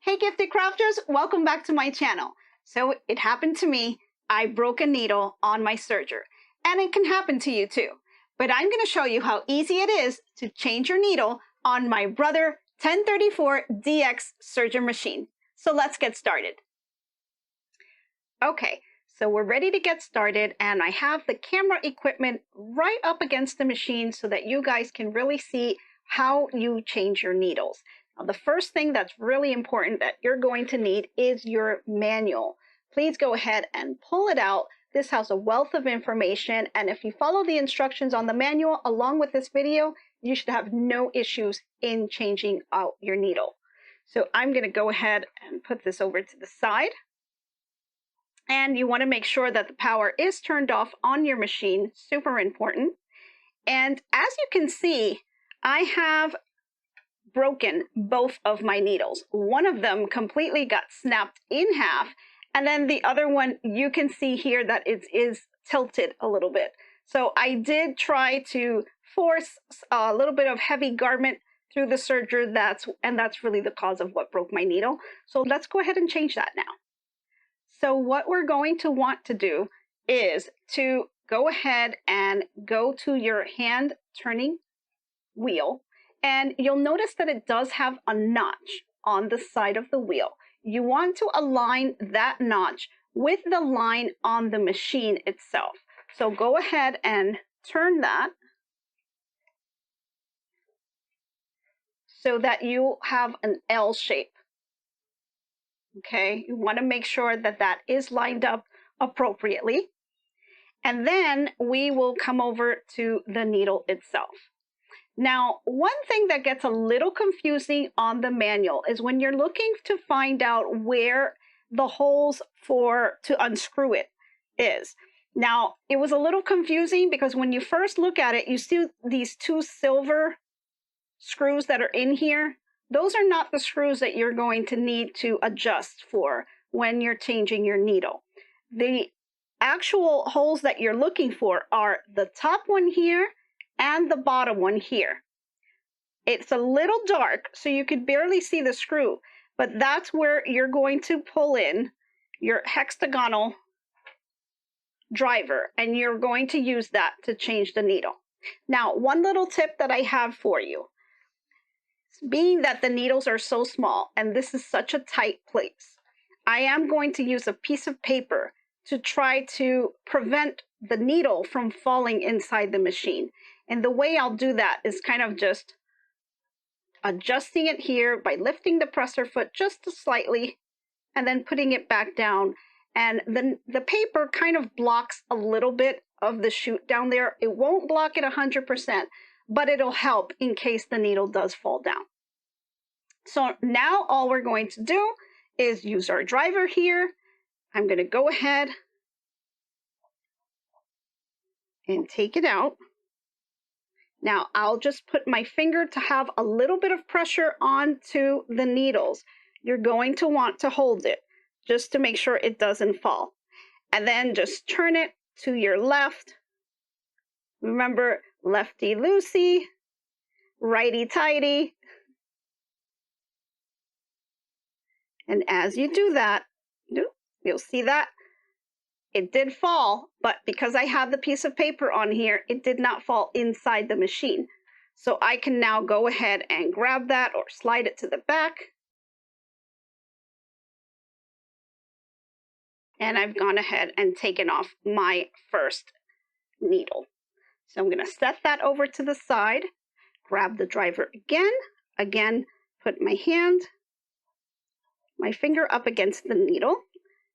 Hey gifted crafters, welcome back to my channel. So it happened to me, I broke a needle on my serger, and it can happen to you too. But I'm going to show you how easy it is to change your needle on my brother 1034DX Serger machine. So let's get started. Okay, so we're ready to get started, and I have the camera equipment right up against the machine so that you guys can really see how you change your needles. Now, the first thing that's really important that you're going to need is your manual. Please go ahead and pull it out. This has a wealth of information, and if you follow the instructions on the manual along with this video, you should have no issues in changing out your needle. So I'm going to go ahead and put this over to the side. And you want to make sure that the power is turned off on your machine, super important. And as you can see, I have broken both of my needles. One of them completely got snapped in half, and then the other one, you can see here that it is tilted a little bit. So I did try to force a little bit of heavy garment through the serger, and that's really the cause of what broke my needle. So let's go ahead and change that now. So what we're going to want to do is to go ahead and go to your hand turning wheel, and you'll notice that it does have a notch on the side of the wheel. You want to align that notch with the line on the machine itself. So go ahead and turn that so that you have an L shape. Okay, you want to make sure that that is lined up appropriately. And then we will come over to the needle itself. Now, one thing that gets a little confusing on the manual is when you're looking to find out where the holes to unscrew it is. Now, it was a little confusing because when you first look at it, you see these two silver screws that are in here. Those are not the screws that you're going to need to adjust for when you're changing your needle. The actual holes that you're looking for are the top one here and the bottom one here. It's a little dark, so you could barely see the screw, but that's where you're going to pull in your hexagonal driver, and you're going to use that to change the needle. Now, one little tip that I have for you, being that the needles are so small and this is such a tight place, I am going to use a piece of paper to try to prevent the needle from falling inside the machine. And the way I'll do that is kind of just adjusting it here by lifting the presser foot just slightly and then putting it back down. And then the paper kind of blocks a little bit of the chute down there. It won't block it 100%, but it'll help in case the needle does fall down. So now all we're going to do is use our driver here. I'm going to go ahead and take it out. Now I'll just put my finger to have a little bit of pressure onto the needles. You're going to want to hold it just to make sure it doesn't fall. And then just turn it to your left. Remember, lefty loosey, righty tighty. And as you do that, you'll see that it did fall, but because I have the piece of paper on here, it did not fall inside the machine. So I can now go ahead and grab that or slide it to the back. And I've gone ahead and taken off my first needle. So I'm going to set that over to the side, grab the driver again, put my finger up against the needle,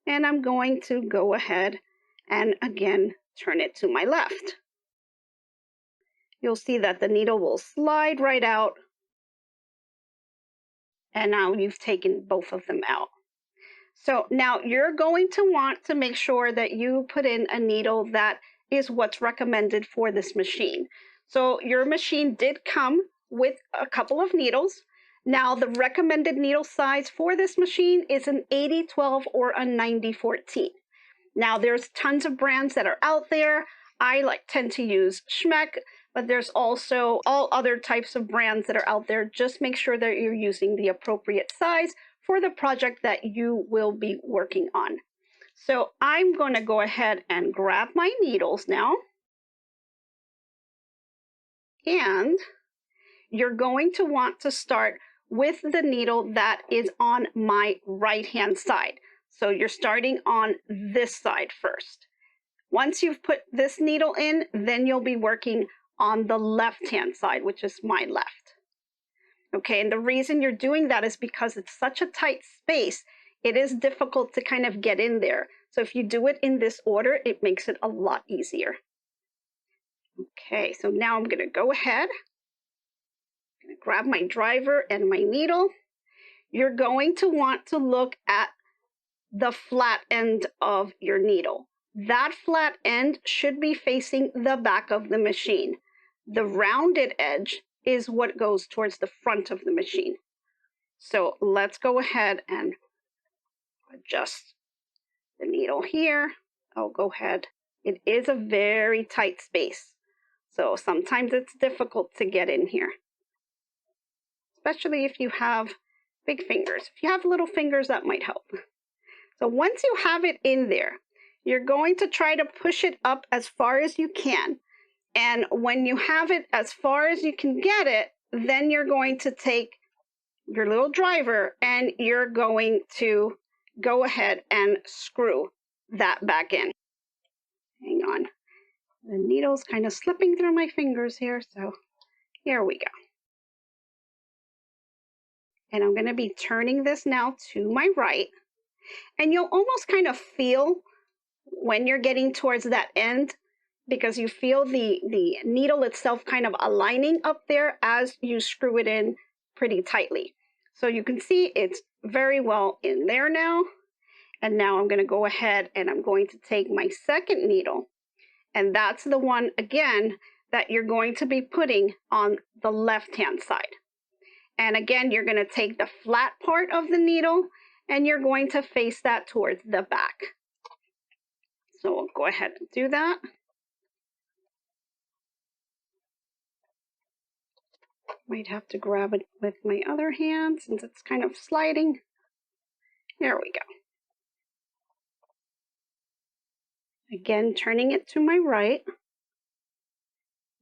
and I'm going to go ahead and again turn it to my left. You'll see that the needle will slide right out, and now you've taken both of them out. So now you're going to want to make sure that you put in a needle that is what's recommended for this machine. So your machine did come with a couple of needles. Now the recommended needle size for this machine is an 80-12 or a 90-14. Now there's tons of brands that are out there. I tend to use Schmeck, but there's also all other types of brands that are out there. Just make sure that you're using the appropriate size for the project that you will be working on. So I'm going to go ahead and grab my needles now. And you're going to want to start with the needle that is on my right hand side. So you're starting on this side first. Once you've put this needle in, then you'll be working on the left hand side, which is my left. Okay, and the reason you're doing that is because it's such a tight space, it is difficult to kind of get in there. So if you do it in this order, it makes it a lot easier. Okay, so now I'm going to go ahead. I'm going to grab my driver and my needle. You're going to want to look at the flat end of your needle. That flat end should be facing the back of the machine. The rounded edge is what goes towards the front of the machine. So let's go ahead and adjust the needle here. I'll go ahead. It is a very tight space, so sometimes it's difficult to get in here, especially if you have big fingers. If you have little fingers, that might help. So once you have it in there, you're going to try to push it up as far as you can. And when you have it as far as you can get it, then you're going to take your little driver and you're going to go ahead and screw that back in. Hang on. The needle's kind of slipping through my fingers here, so here we go. And I'm going to be turning this now to my right. And you'll almost kind of feel when you're getting towards that end, because you feel the needle itself kind of aligning up there as you screw it in pretty tightly. So you can see it's very well in there now. And now I'm going to go ahead and I'm going to take my second needle. And that's the one, again, that you're going to be putting on the left-hand side. And again, you're going to take the flat part of the needle and you're going to face that towards the back. So we'll go ahead and do that. Might have to grab it with my other hand since it's kind of sliding. There we go. Again, turning it to my right.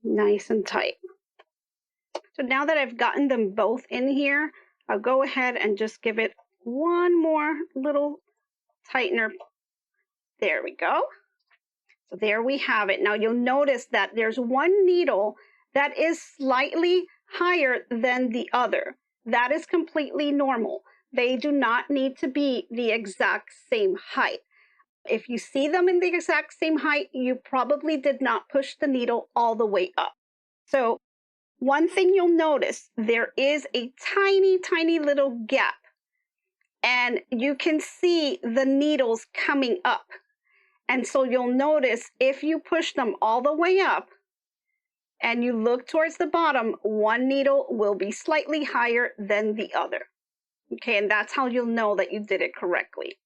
Nice and tight. So now that I've gotten them both in here, I'll go ahead and just give it one more little tightener. There we go. So there we have it. Now you'll notice that there's one needle that is slightly higher than the other. That is completely normal. They do not need to be the exact same height. If you see them in the exact same height, you probably did not push the needle all the way up. So one thing you'll notice, there is a tiny, tiny little gap. And you can see the needles coming up. And so you'll notice if you push them all the way up and you look towards the bottom, one needle will be slightly higher than the other. Okay, and that's how you'll know that you did it correctly.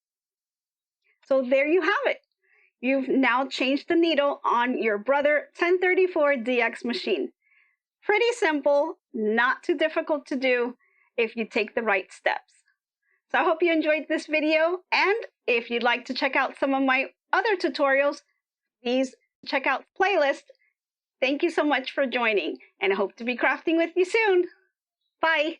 So there you have it. You've now changed the needle on your Brother 1034DX machine. Pretty simple, not too difficult to do if you take the right steps. So I hope you enjoyed this video, and if you'd like to check out some of my other tutorials, please check out the playlist. Thank you so much for joining, and I hope to be crafting with you soon. Bye!